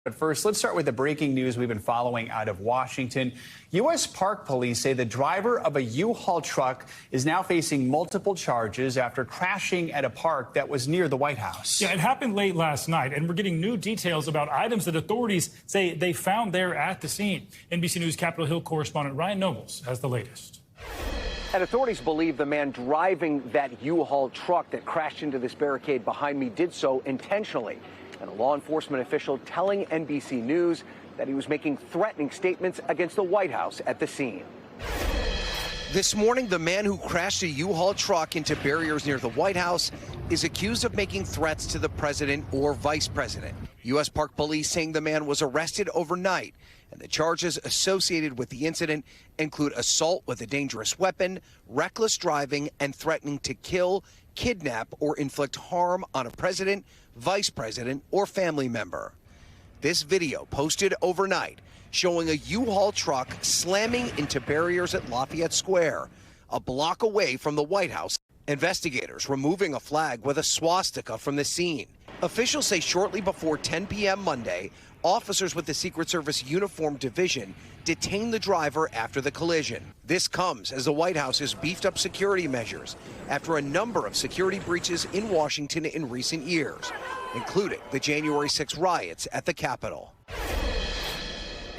But first, let's start with the breaking news we've been following out of Washington. U.S. Park Police say the driver of a U-Haul truck is now facing multiple charges after crashing at a park that was near the White House. Yeah, it happened late last night, and we're getting new details about items that authorities say they found there at the scene. NBC News Capitol Hill correspondent Ryan Nobles has the latest. And authorities believe the man driving that U-Haul truck that crashed into this barricade behind me did so intentionally. And a law enforcement official telling NBC News that he was making threatening statements against the White House at the scene. This morning, the man who crashed a U-Haul truck into barriers near the White House is accused of making threats to the president or vice president. U.S. Park Police saying the man was arrested overnight, and the charges associated with the incident include assault with a dangerous weapon, reckless driving, and threatening to kill, kidnap, or inflict harm on a president, vice president, or family member. This video posted overnight showing a U-Haul truck slamming into barriers at Lafayette Square, a block away from the White House. Investigators removing a flag with a swastika from the scene. Officials say shortly before 10 p.m. Monday, officers with the Secret Service Uniform Division detained the driver after the collision. This comes as the White House has beefed up security measures after a number of security breaches in Washington in recent years, including the January 6 riots at the Capitol.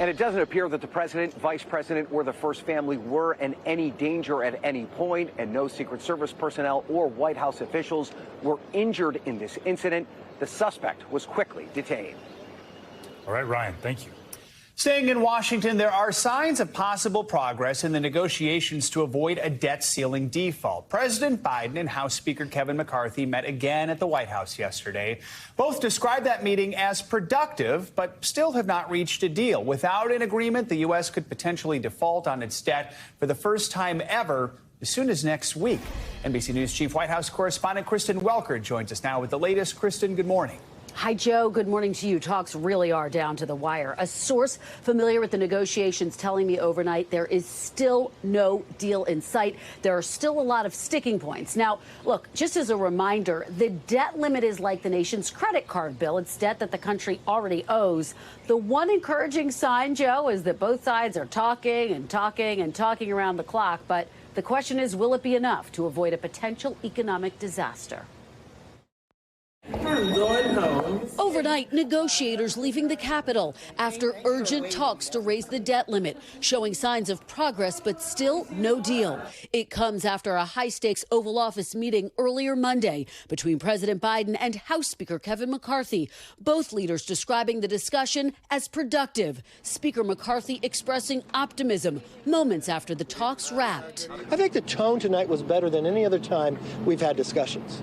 And it doesn't appear that the president, vice president, or the first family were in any danger at any point, and no Secret Service personnel or White House officials were injured in this incident. The suspect was quickly detained. All right, Ryan, thank you. Staying in Washington, there are signs of possible progress in the negotiations to avoid a debt ceiling default. President Biden and House Speaker Kevin McCarthy met again at the White House yesterday. Both described that meeting as productive, but still have not reached a deal. Without an agreement, the U.S. could potentially default on its debt for the first time ever as soon as next week. NBC News Chief White House correspondent Kristen Welker joins us now with the latest. Kristen, good morning. Hi, Joe. Good morning to you. Talks really are down to the wire. A source familiar with the negotiations telling me overnight there is still no deal in sight. There are still a lot of sticking points. Now, look, just as a reminder, the debt limit is like the nation's credit card bill. It's debt that the country already owes. The one encouraging sign, Joe, is that both sides are talking and talking and talking around the clock. But the question is, will it be enough to avoid a potential economic disaster? I'm going home. Overnight, negotiators leaving the Capitol after urgent talks to raise the debt limit, showing signs of progress, but still no deal. It comes after a high-stakes Oval Office meeting earlier Monday between President Biden and House Speaker Kevin McCarthy, both leaders describing the discussion as productive. Speaker McCarthy expressing optimism moments after the talks wrapped. I think the tone tonight was better than any other time we've had discussions.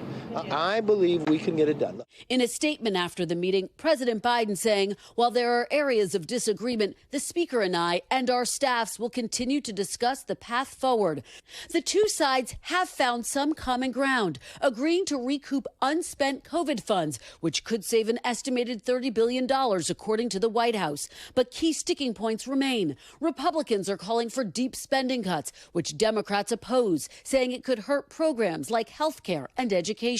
I believe we can get it done. In a statement after the meeting, President Biden saying, while there are areas of disagreement, the Speaker and I and our staffs will continue to discuss the path forward. The two sides have found some common ground, agreeing to recoup unspent COVID funds, which could save an estimated $30 billion, according to the White House. But key sticking points remain. Republicans are calling for deep spending cuts, which Democrats oppose, saying it could hurt programs like health care and education.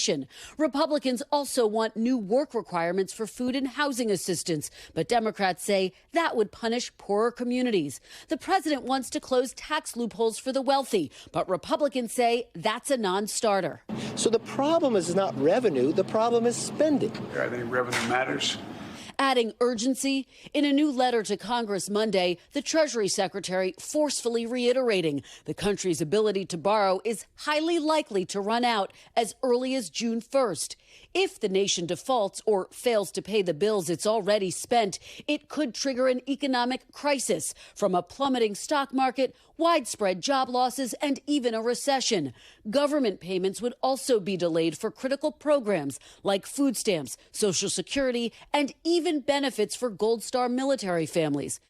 Republicans also want new work requirements for food and housing assistance, but Democrats say that would punish poorer communities. The president wants to close tax loopholes for the wealthy, but Republicans say that's a non-starter. So the problem is not revenue, the problem is spending. I think revenue matters. Adding urgency, in a new letter to Congress Monday, the Treasury Secretary forcefully reiterating the country's ability to borrow is highly likely to run out as early as June 1st. If the nation defaults or fails to pay the bills it's already spent, it could trigger an economic crisis, from a plummeting stock market, widespread job losses, and even a recession. Government payments would also be delayed for critical programs like food stamps, Social Security, and even benefits for Gold Star military families.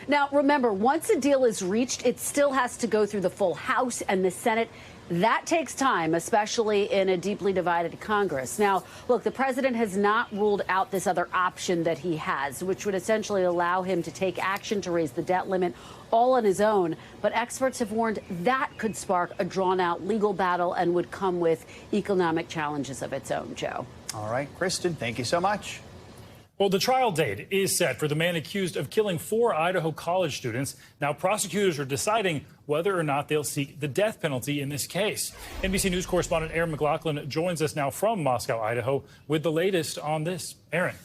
Now, remember, once a deal is reached, it still has to go through the full House and the Senate. That takes time, especially in a deeply divided Congress. Now, look, the president has not ruled out this other option that he has, which would essentially allow him to take action to raise the debt limit all on his own. But experts have warned that could spark a drawn-out legal battle and would come with economic challenges of its own, Joe. All right, Kristen, thank you so much. Well, the trial date is set for the man accused of killing 4 Idaho college students. Now, prosecutors are deciding whether or not they'll seek the death penalty in this case. NBC News correspondent Aaron McLaughlin joins us now from Moscow, Idaho, with the latest on this. Aaron.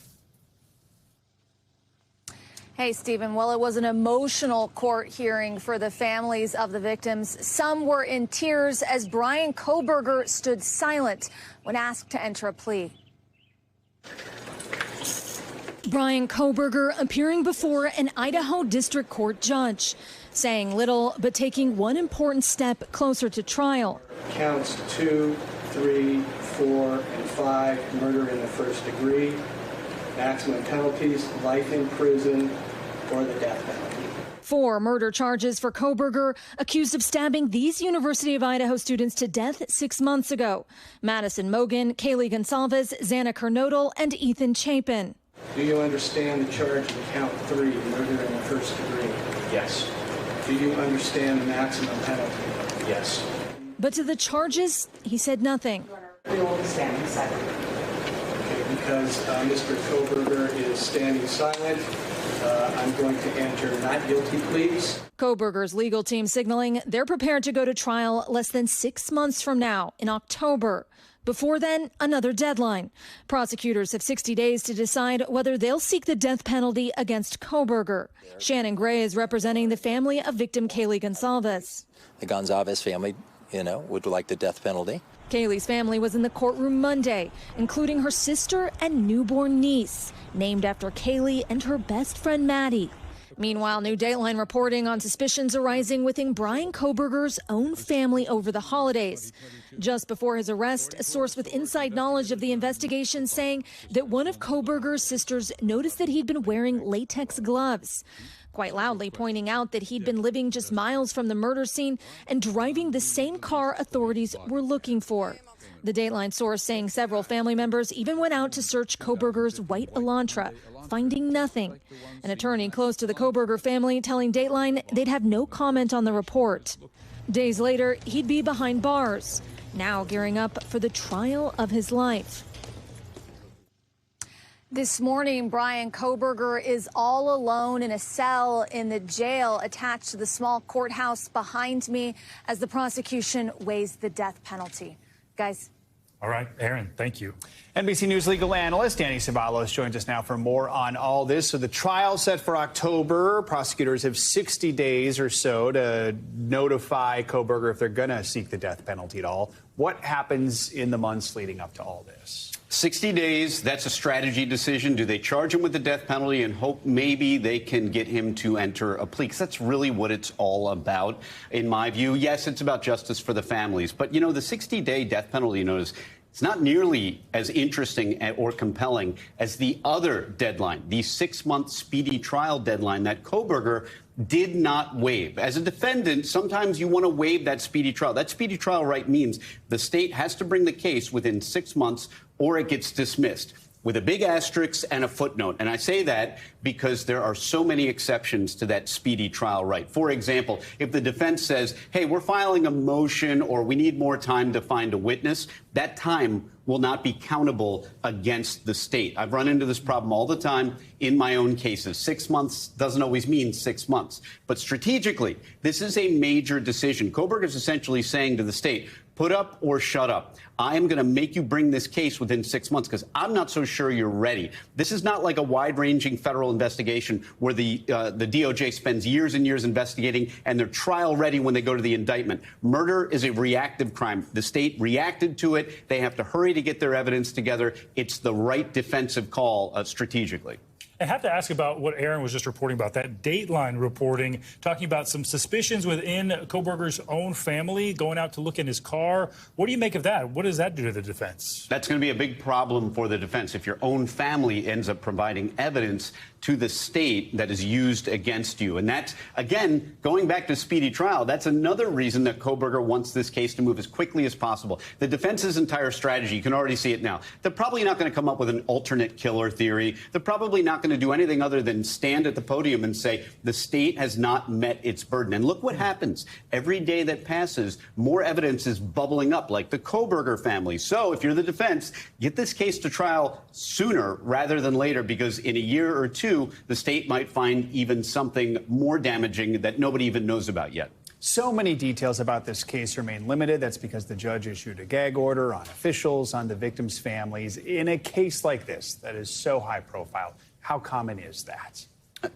Hey, Stephen. Well, it was an emotional court hearing for the families of the victims. Some were in tears as Brian Coburger stood silent when asked to enter a plea. Brian Coburger appearing before an Idaho district court judge, saying little but taking one important step closer to trial. Counts 2, 3, 4, and 5, murder in the first degree. Maximum penalties, life in prison or the death penalty. 4 murder charges for Coburger, accused of stabbing these University of Idaho students to death 6 months ago. Madison Mogan, Kaylee Gonsalves, Xana Kernodle, and Ethan Chapin. Do you understand the charge of count 3, murder in the first degree? Yes. Do you understand the maximum penalty? Yes. But to the charges, he said nothing. We will be standing silent. Okay, because Mr. Coburger is standing silent, I'm going to enter not guilty pleas. Coburger's legal team signaling they're prepared to go to trial less than 6 months from now in October. Before then, another deadline. Prosecutors have 60 days to decide whether they'll seek the death penalty against Coburger. Shannon Gray is representing the family of victim Kaylee Gonsalves. The Gonsalves family, would like the death penalty. Kaylee's family was in the courtroom Monday, including her sister and newborn niece, named after Kaylee and her best friend Maddie. Meanwhile, new Dateline reporting on suspicions arising within Brian Coburger's own family over the holidays. Just before his arrest, a source with inside knowledge of the investigation saying that one of Coburger's sisters noticed that he'd been wearing latex gloves, quite loudly pointing out that he'd been living just miles from the murder scene and driving the same car authorities were looking for. The Dateline source saying several family members even went out to search Coburger's white Elantra, finding nothing. An attorney close to the Coburger family telling Dateline they'd have no comment on the report. Days later, he'd be behind bars, now gearing up for the trial of his life. This morning, Brian Coburger is all alone in a cell in the jail attached to the small courthouse behind me as the prosecution weighs the death penalty. Guys. All right, Aaron, thank you. NBC News legal analyst Danny Savalas joins us now for more on all this. So the trial set for October. Prosecutors have 60 days or so to notify Coburger if they're going to seek the death penalty at all. What happens in the months leading up to all this? 60 days, that's a strategy decision. Do they charge him with the death penalty and hope maybe they can get him to enter a plea? Because that's really what it's all about, in my view. Yes, it's about justice for the families. But, the 60-day death penalty notice, it's not nearly as interesting or compelling as the other deadline, the 6-month speedy trial deadline that Coburger did not waive. As a defendant, sometimes you want to waive that speedy trial. That speedy trial right means the state has to bring the case within 6 months or it gets dismissed, with a big asterisk and a footnote. And I say that because there are so many exceptions to that speedy trial right. For example, if the defense says, hey, we're filing a motion or we need more time to find a witness, that time will not be countable against the state. I've run into this problem all the time in my own cases. 6 months doesn't always mean 6 months. But strategically, this is a major decision. Coburger is essentially saying to the state, put up or shut up. I am going to make you bring this case within 6 months because I'm not so sure you're ready. This is not like a wide-ranging federal investigation where the DOJ spends years and years investigating and they're trial ready when they go to the indictment. Murder is a reactive crime. The state reacted to it. They have to hurry to get their evidence together. It's the right defensive call strategically. I have to ask about what Aaron was just reporting about, that Dateline reporting, talking about some suspicions within Coburger's own family, going out to look in his car. What do you make of that? What does that do to the defense? That's going to be a big problem for the defense if your own family ends up providing evidence to the state that is used against you. And that's, again, going back to speedy trial, that's another reason that Coburger wants this case to move as quickly as possible. The defense's entire strategy, you can already see it now. They're probably not going to come up with an alternate killer theory. They're probably not going to do anything other than stand at the podium and say the state has not met its burden. And look what happens. Every day that passes, more evidence is bubbling up, like the Coburger family. So if you're the defense, get this case to trial sooner rather than later, because in a year or two, the state might find even something more damaging that nobody even knows about yet. So many details about this case remain limited. That's because the judge issued a gag order on officials, on the victims' families. In a case like this that is so high profile, how common is that?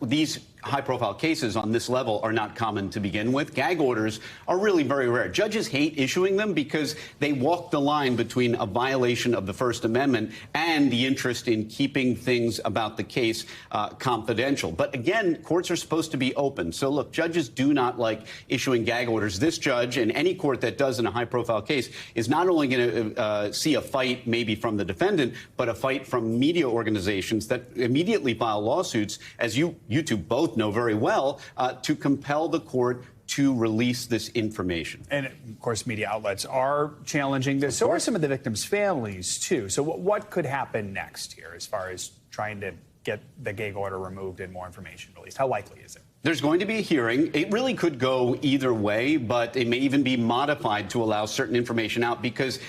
These high-profile cases on this level are not common to begin with. Gag orders are really very rare. Judges hate issuing them because they walk the line between a violation of the First Amendment and the interest in keeping things about the case confidential. But again, courts are supposed to be open. So look, judges do not like issuing gag orders. This judge and any court that does in a high-profile case is not only going to see a fight maybe from the defendant, but a fight from media organizations that immediately file lawsuits, as you two both know very well, to compel the court to release this information. And, of course, media outlets are challenging this. So are some of the victims' families, too. So what could happen next here as far as trying to get the gag order removed and more information released? How likely is it? There's going to be a hearing. It really could go either way, but it may even be modified to allow certain information out because,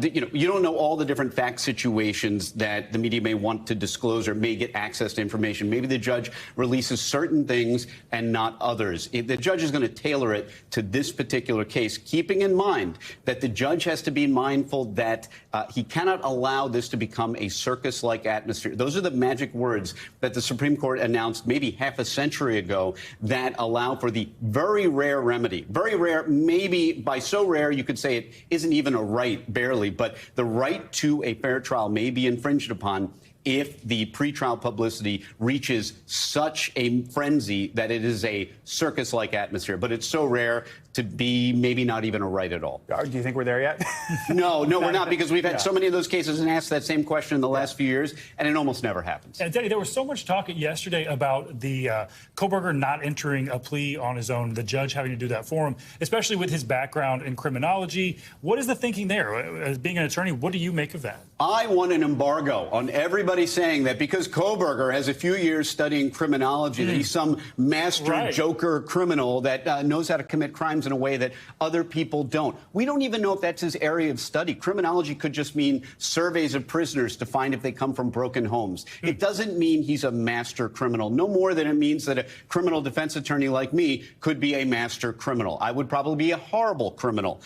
you don't know all the different fact situations that the media may want to disclose or may get access to information. Maybe the judge releases certain things and not others. The judge is going to tailor it to this particular case, keeping in mind that the judge has to be mindful that he cannot allow this to become a circus-like atmosphere. Those are the magic words that the Supreme Court announced maybe half a century ago that allow for the very rare remedy. Very rare, maybe by so rare you could say it isn't even a right, barely, but the right to a fair trial may be infringed upon if the pretrial publicity reaches such a frenzy that it is a circus-like atmosphere. But it's so rare to be maybe not even a right at all. Do you think we're there yet? No, we're not, because we've had so many of those cases and asked that same question in the last few years, and it almost never happens. And Teddy, there was so much talk yesterday about the Coburger not entering a plea on his own, the judge having to do that for him, especially with his background in criminology. What is the thinking there? As being an attorney, what do you make of that? I want an embargo on everybody saying that because Coburger has a few years studying criminology, that he's some master joker criminal that knows how to commit crimes in a way that other people don't. We don't even know if that's his area of study. Criminology could just mean surveys of prisoners to find if they come from broken homes. It doesn't mean he's a master criminal, no more than it means that a criminal defense attorney like me could be a master criminal. I would probably be a horrible criminal,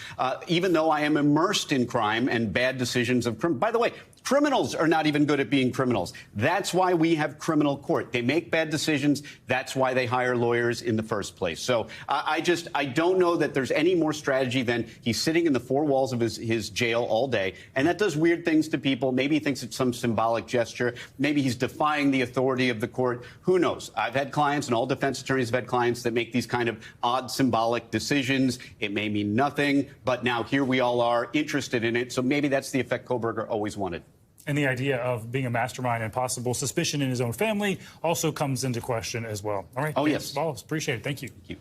even though I am immersed in crime and bad decisions of crime. By the way, criminals are not even good at being criminals. That's why we have criminal court. They make bad decisions. That's why they hire lawyers in the first place. So I don't know that there's any more strategy than he's sitting in the four walls of his jail all day. And that does weird things to people. Maybe he thinks it's some symbolic gesture. Maybe he's defying the authority of the court. Who knows? I've had clients, and all defense attorneys have had clients that make these kind of odd symbolic decisions. It may mean nothing, but now here we all are interested in it. So maybe that's the effect Coburger always wanted. And the idea of being a mastermind and possible suspicion in his own family also comes into question as well. All right. Oh, yes. Savalas, appreciate it. Thank you. Thank you.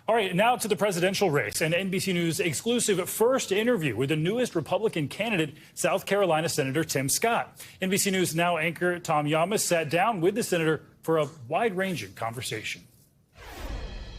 All right, now to the presidential race. An NBC News exclusive first interview with the newest Republican candidate, South Carolina Senator Tim Scott. NBC News Now anchor Tom Yamas sat down with the senator for a wide-ranging conversation.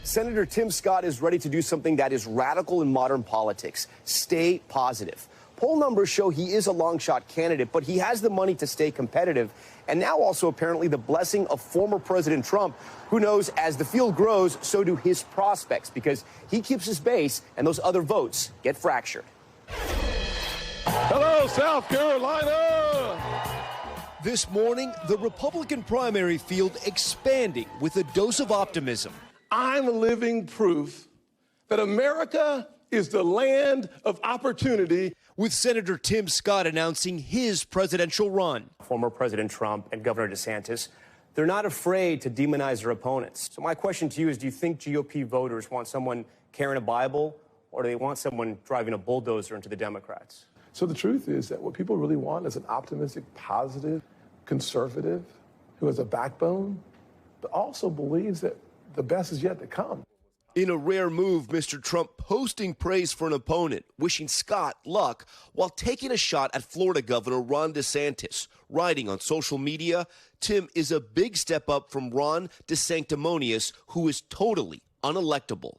Senator Tim Scott is ready to do something that is radical in modern politics. Stay positive. Poll numbers show he is a long-shot candidate, but he has the money to stay competitive. And now also apparently the blessing of former President Trump, who knows as the field grows, so do his prospects, because he keeps his base and those other votes get fractured. Hello, South Carolina! This morning, the Republican primary field expanding with a dose of optimism. I'm living proof that America is the land of opportunity. With Senator Tim Scott announcing his presidential run. Former President Trump and Governor DeSantis, they're not afraid to demonize their opponents. So my question to you is, do you think GOP voters want someone carrying a Bible, or do they want someone driving a bulldozer into the Democrats? So the truth is that what people really want is an optimistic, positive, conservative, who has a backbone, but also believes that the best is yet to come. In a rare move, Mr. Trump posting praise for an opponent, wishing Scott luck, while taking a shot at Florida Governor Ron DeSantis, writing on social media, Tim is a big step up from Ron DeSanctimonious, who is totally unelectable.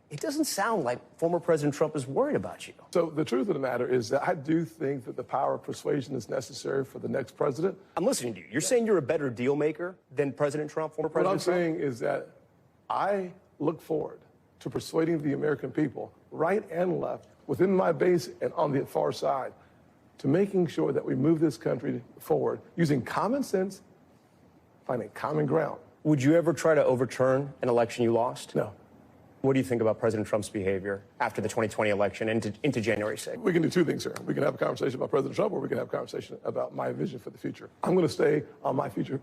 It doesn't sound like former President Trump is worried about you. So the truth of the matter is that I do think that the power of persuasion is necessary for the next president. I'm listening to you. You're saying you're a better deal maker than President Trump, former President Trump? What I'm saying is that I look forward to persuading the American people, right and left, within my base and on the far side, to making sure that we move this country forward using common sense, finding common ground. Would you ever try to overturn an election you lost? No. What do you think about President Trump's behavior after the 2020 election into January 6th? We can do two things here. We can have a conversation about President Trump, or we can have a conversation about my vision for the future. I'm going to stay on my vision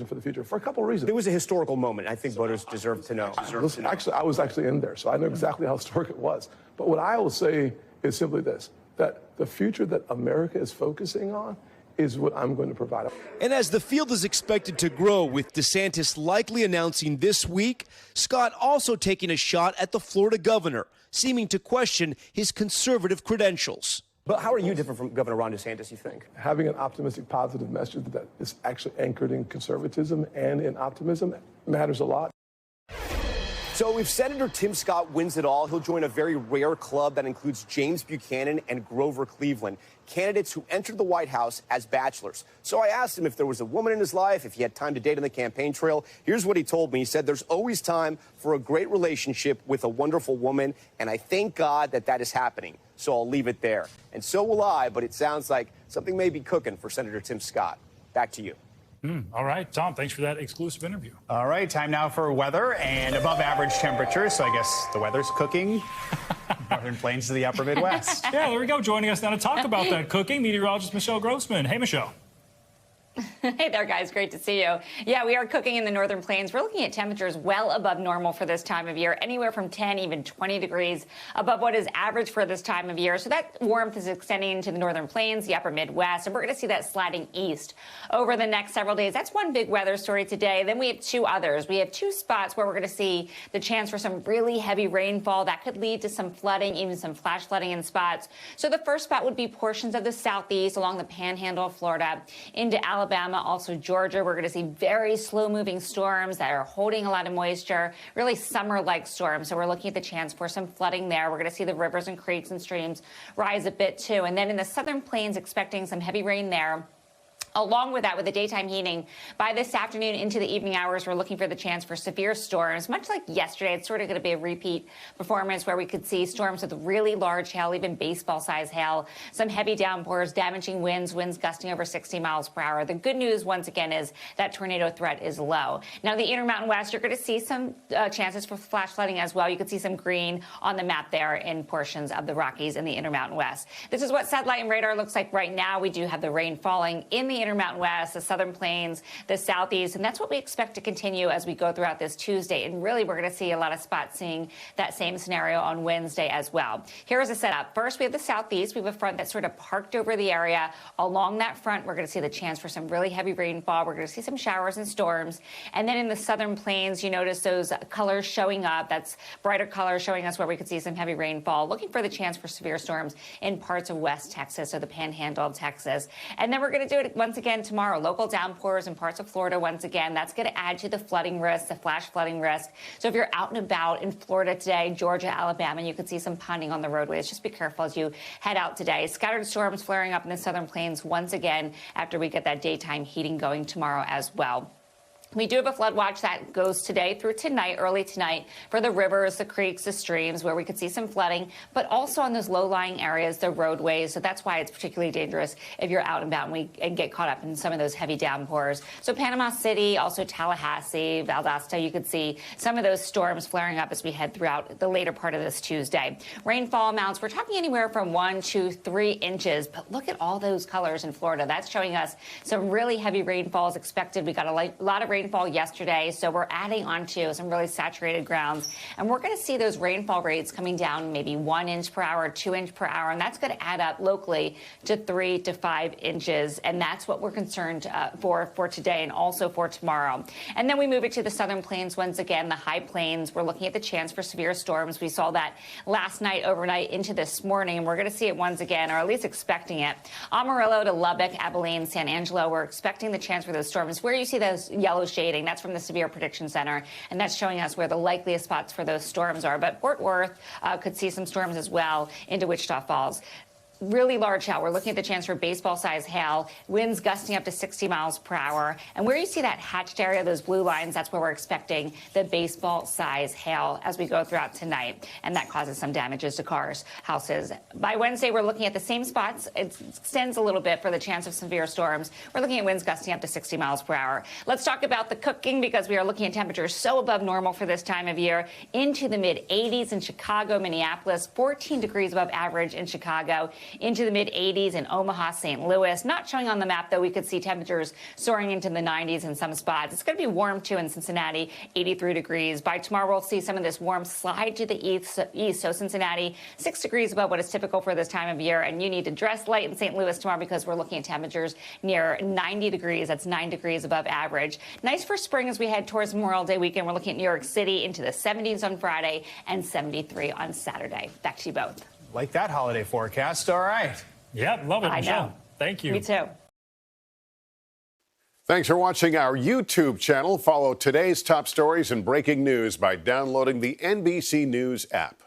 for the future for a couple of reasons. It was a historical moment. I think voters deserve to know. Listen, actually, I was actually in there, so I know exactly how historic it was. But what I will say is simply this, that the future that America is focusing on is what I'm going to provide. And as the field is expected to grow, with DeSantis likely announcing this week, Scott also taking a shot at the Florida governor, seeming to question his conservative credentials. But how are you different from Governor Ron DeSantis, you think? Having an optimistic, positive message that is actually anchored in conservatism and in optimism matters a lot. So if Senator Tim Scott wins it all, he'll join a very rare club that includes James Buchanan and Grover Cleveland, candidates who entered the White House as bachelors. So I asked him if there was a woman in his life, if he had time to date on the campaign trail. Here's what he told me. He said there's always time for a great relationship with a wonderful woman, and I thank God that that is happening. So I'll leave it there. And so will I, but it sounds like something may be cooking for Senator Tim Scott. Back to you. All right, Tom, thanks for that exclusive interview. All right, time now for weather and above average temperatures. So I guess the weather's cooking. Northern Plains to the upper Midwest. Yeah, there we go. Joining us now to talk about that cooking, meteorologist Michelle Grossman. Hey, Michelle. Hey there, guys. Great to see you. Yeah, we are cooking in the Northern Plains. We're looking at temperatures well above normal for this time of year, anywhere from 10, even 20 degrees above what is average for this time of year. So that warmth is extending into the Northern Plains, the upper Midwest, and we're going to see that sliding east over the next several days. That's one big weather story today. Then we have two others. We have two spots where we're going to see the chance for some really heavy rainfall that could lead to some flooding, even some flash flooding in spots. So the first spot would be portions of the southeast along the panhandle of Florida into Alabama, also Georgia. We're going to see very slow-moving storms that are holding a lot of moisture, really summer-like storms. So we're looking at the chance for some flooding there. We're going to see the rivers and creeks and streams rise a bit, too. And then in the Southern Plains, expecting some heavy rain there. Along with that, with the daytime heating, by this afternoon into the evening hours, we're looking for the chance for severe storms. Much like yesterday, it's sort of going to be a repeat performance where we could see storms with really large hail, even baseball-size hail, some heavy downpours, damaging winds gusting over 60 miles per hour. The good news, once again, is that tornado threat is low. Now, the Intermountain West, you're going to see some chances for flash flooding as well. You can see some green on the map there in portions of the Rockies in the Intermountain West. This is what satellite and radar looks like right now. We do have the rain falling in the Intermountain West, the Southern Plains, the Southeast, and that's what we expect to continue as we go throughout this Tuesday. And really, we're going to see a lot of spots seeing that same scenario on Wednesday as well. Here's a setup. First, we have the Southeast. We have a front that's sort of parked over the area. Along that front, we're going to see the chance for some really heavy rainfall. We're going to see some showers and storms. And then in the Southern Plains, you notice those colors showing up. That's brighter colors showing us where we could see some heavy rainfall, looking for the chance for severe storms in parts of West Texas or the Panhandle of Texas. And then we're going to do it once again tomorrow. Local downpours in parts of Florida once again. That's going to add to the flooding risk, the flash flooding risk. So if you're out and about in Florida today, Georgia, Alabama, you could see some ponding on the roadways. Just be careful as you head out today. Scattered storms flaring up in the Southern Plains once again after we get that daytime heating going tomorrow as well. We do have a flood watch that goes today through tonight, early tonight, for the rivers, the creeks, the streams, where we could see some flooding, but also on those low-lying areas, the roadways. So that's why it's particularly dangerous if you're out and about and get caught up in some of those heavy downpours. So Panama City, also Tallahassee, Valdosta, you could see some of those storms flaring up as we head throughout the later part of this Tuesday. Rainfall amounts, we're talking anywhere from 1 to 3 inches, but look at all those colors in Florida. That's showing us some really heavy rainfalls expected. We got a lot of rain rainfall yesterday, so we're adding onto some really saturated grounds. And we're going to see those rainfall rates coming down maybe 1 inch per hour, 2 inch per hour. And that's going to add up locally to 3 to 5 inches. And that's what we're concerned for today and also for tomorrow. And then we move it to the southern plains once again, the high plains. We're looking at the chance for severe storms. We saw that last night, overnight into this morning. We're going to see it once again, or at least expecting it. Amarillo to Lubbock, Abilene, San Angelo, we're expecting the chance for those storms. Where you see those yellow shading, that's from the Severe Prediction Center, and that's showing us where the likeliest spots for those storms are. But Fort Worth could see some storms as well into Wichita Falls. Really large hail. We're looking at the chance for baseball-sized hail, winds gusting up to 60 miles per hour. And where you see that hatched area, those blue lines, that's where we're expecting the baseball-sized hail as we go throughout tonight. And that causes some damages to cars, houses. By Wednesday, we're looking at the same spots. It extends a little bit for the chance of severe storms. We're looking at winds gusting up to 60 miles per hour. Let's talk about the cooking, because we are looking at temperatures so above normal for this time of year, into the mid-80s in Chicago, Minneapolis, 14 degrees above average in Chicago, into the mid-80s in Omaha, St. Louis. Not showing on the map, though, we could see temperatures soaring into the 90s in some spots. It's going to be warm, too, in Cincinnati, 83 degrees. By tomorrow, we'll see some of this warmth slide to the east. So Cincinnati, 6 degrees above what is typical for this time of year. And you need to dress light in St. Louis tomorrow, because we're looking at temperatures near 90 degrees. That's 9 degrees above average. Nice for spring as we head towards Memorial Day weekend. We're looking at New York City into the 70s on Friday and 73 on Saturday. Back to you both. Like that holiday forecast. All right. Yeah, love it, Michelle. Thank you. Me too. Thanks for watching our YouTube channel. Follow today's top stories and breaking news by downloading the NBC News app.